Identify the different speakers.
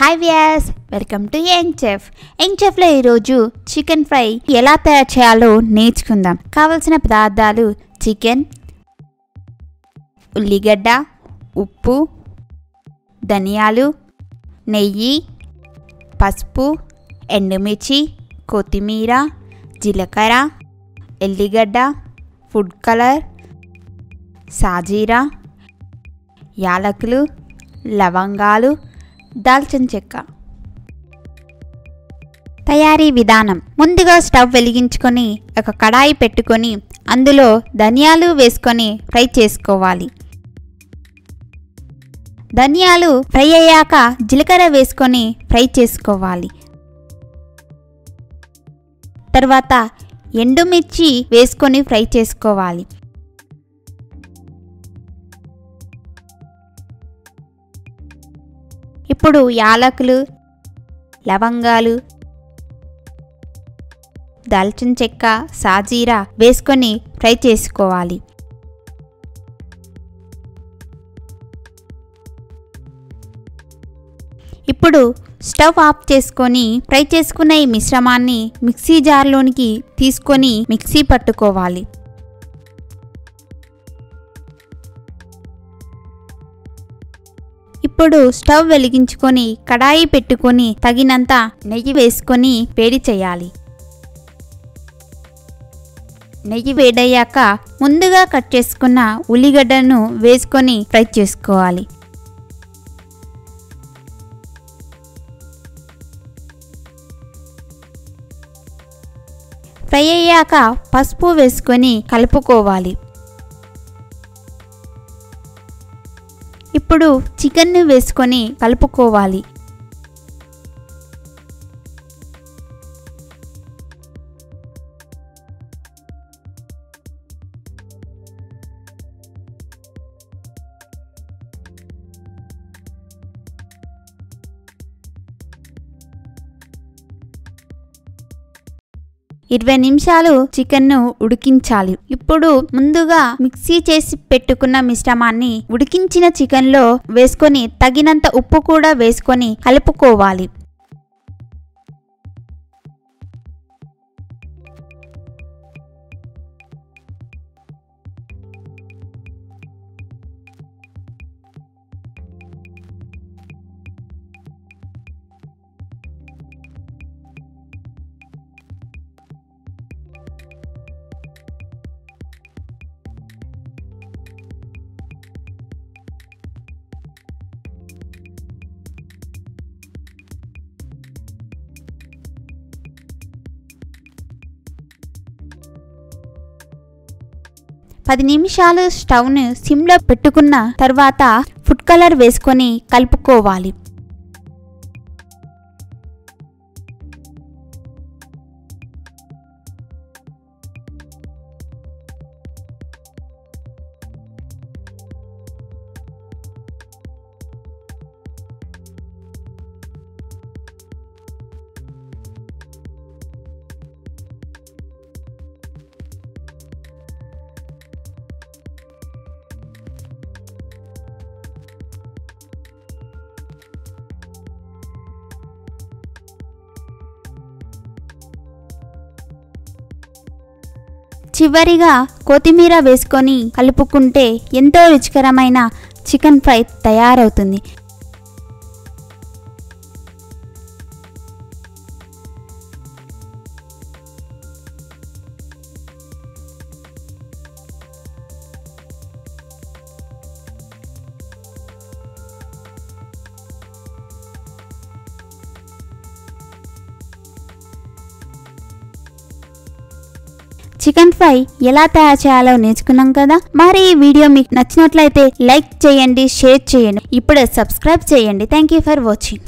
Speaker 1: Hi Vyas, welcome to young chef. Young చెఫ్లో ఈరోజు chicken fry ఎలా తయారు చేయాలో నేర్చుకుందాం. కావలసిన పదార్థాలు: చికెన్, ఉల్లిగడ్డ, ఉప్పు, ధనియాలు, నెయ్యి, పసుపు, ఎండుమిర్చి, కొత్తిమీర, జీలకర్ర, ఎల్లిగడ్డ, ఫుడ్ కలర్, సాజీరా, యాలకులు, లవంగాలు, దాల్చిన చెక్క. తయారీ విధానం: ముందుగా స్టవ్ వెలిగించుకొని ఒక కడాయి పెట్టుకొని అందులో ధనియాలు వేసుకొని ఫ్రై చేసుకోవాలి. ధనియాలు ఫ్రై అయ్యాక జీలకర్ర వేసుకొని ఫ్రై చేసుకోవాలి. తర్వాత ఎండుమిర్చి వేసుకొని ఫ్రై చేసుకోవాలి. ఇప్పుడు యాలకులు, లవంగాలు, దాల్చిన చెక్క, సాజీరా వేసుకొని ఫ్రై చేసుకోవాలి. ఇప్పుడు స్టవ్ ఆఫ్ చేసుకొని ఫ్రై చేసుకున్న ఈ మిశ్రమాన్ని మిక్సీ జార్లోనికి తీసుకొని మిక్సీ పట్టుకోవాలి. ఇప్పుడు స్టవ్ వెలిగించుకొని కడాయి పెట్టుకొని తగినంత నెయ్యి వేసుకొని వేడి చేయాలి. నెయ్యి వేడయ్యాక ముందుగా కట్ చేసుకున్న ఉల్లిగడ్డను వేసుకొని ఫ్రై చేసుకోవాలి. ఫ్రై అయ్యాక పసుపు వేసుకొని కలుపుకోవాలి. ఇప్పుడు చికెన్ను వేసుకొని కలుపుకోవాలి. ఇరవై నిమిషాలు చికెన్ను ఉడికించాలి. ఇప్పుడు ముందుగా మిక్సీ చేసి పెట్టుకున్న మిశ్రమాన్ని ఉడికించిన చికెన్లో వేసుకొని తగినంత ఉప్పు కూడా వేసుకొని కలుపుకోవాలి. పది నిమిషాలు స్టవ్ను సిమ్లో పెట్టుకున్న తర్వాత ఫుడ్ కలర్ వేసుకొని కలుపుకోవాలి. చివరిగా కొత్తిమీర వేసుకొని కలుపుకుంటే ఎంతో రుచికరమైన చికెన్ ఫ్రై తయారవుతుంది. చికెన్ ఫ్రై ఎలా తయారు చేయాలో నేర్చుకున్నాం కదా. మరి ఈ వీడియో మీకు నచ్చినట్లయితే లైక్ చేయండి, షేర్ చేయండి, ఇప్పుడే సబ్స్క్రైబ్ చేయండి. Thank you for watching.